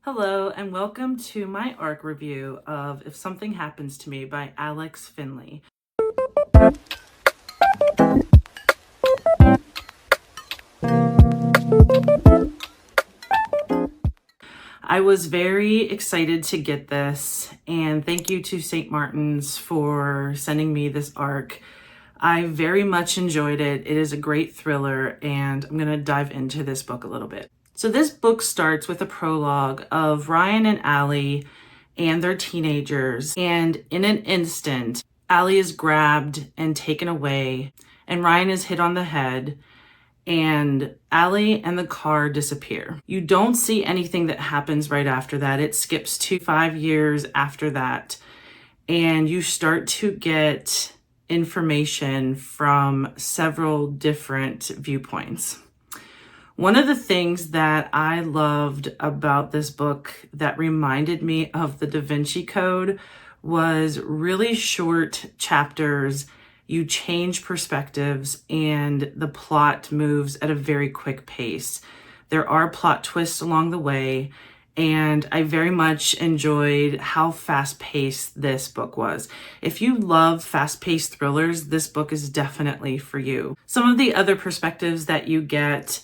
Hello, and welcome to my ARC review of If Something Happens to Me by Alex Finlay. I was very excited to get this, and thank you to St. Martin's for sending me this ARC. I very much enjoyed it. It is a great thriller, and I'm going to dive into this book a little bit. So this book starts with a prologue of Ryan and Allie and their teenagers, and in an instant, Allie is grabbed and taken away, and Ryan is hit on the head, and Allie and the car disappear. You don't see anything that happens right after that. It skips to 5 years after that, and you start to get information from several different viewpoints. One of the things that I loved about this book that reminded me of the Da Vinci Code was really short chapters. You change perspectives and the plot moves at a very quick pace. There are plot twists along the way, and I very much enjoyed how fast-paced this book was. If you love fast-paced thrillers, this book is definitely for you. Some of the other perspectives that you get,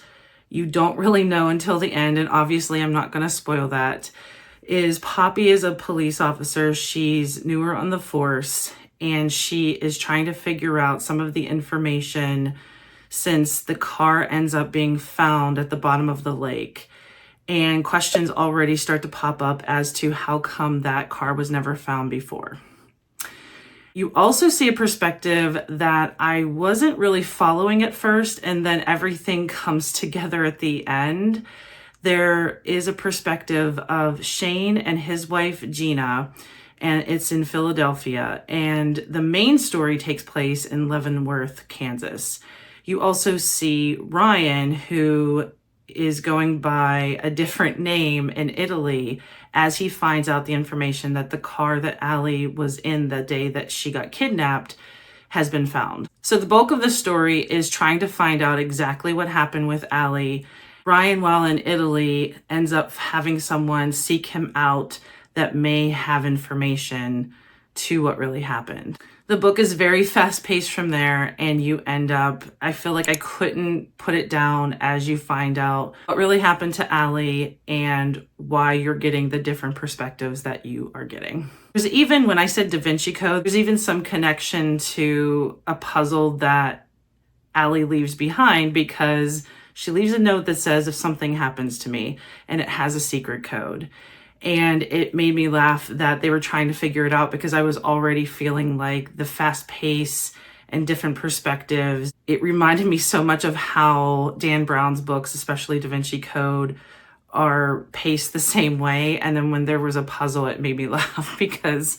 you don't really know until the end, and obviously I'm not going to spoil that, is Poppy is a police officer. She's newer on the force, and she is trying to figure out some of the information since the car ends up being found at the bottom of the lake. And questions already start to pop up as to how come that car was never found before. You also see a perspective that I wasn't really following at first, and then everything comes together at the end. There is a perspective of Shane and his wife, Gina, and it's in Philadelphia. And the main story takes place in Leavenworth, Kansas. You also see Ryan, who is going by a different name in Italy, as he finds out the information that the car that Allie was in the day that she got kidnapped has been found. So the bulk of the story is trying to find out exactly what happened with Allie. Ryan, while in Italy, ends up having someone seek him out that may have information to what really happened. The book is very fast-paced from there, and you end up, I feel like I couldn't put it down as you find out what really happened to Allie and why you're getting the different perspectives that you are getting. There's even, when I said Da Vinci Code, there's even some connection to a puzzle that Allie leaves behind, because she leaves a note that says, if something happens to me, and it has a secret code. And it made me laugh that they were trying to figure it out, because I was already feeling like the fast pace and different perspectives. It reminded me so much of how Dan Brown's books, especially Da Vinci Code, are paced the same way. And then when there was a puzzle, it made me laugh because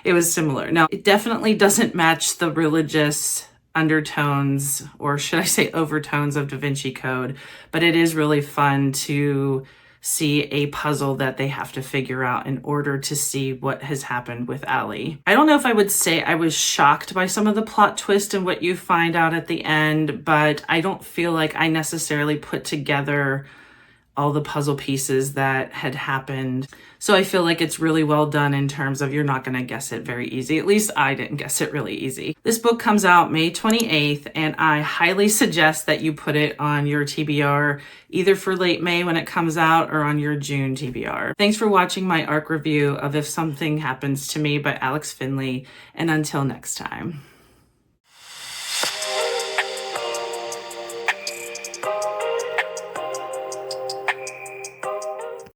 it was similar. Now, it definitely doesn't match the religious undertones, or should I say overtones, of Da Vinci Code, but it is really fun to see a puzzle that they have to figure out in order to see what has happened with Allie. I don't know if I would say I was shocked by some of the plot twist and what you find out at the end, but I don't feel like I necessarily put together all the puzzle pieces that had happened. So I feel like it's really well done in terms of you're not going to guess it very easy. At least I didn't guess it really easy. This book comes out May 28th, and I highly suggest that you put it on your TBR, either for late May when it comes out or on your June TBR. Thanks for watching my ARC review of If Something Happens to Me by Alex Finlay, and until next time.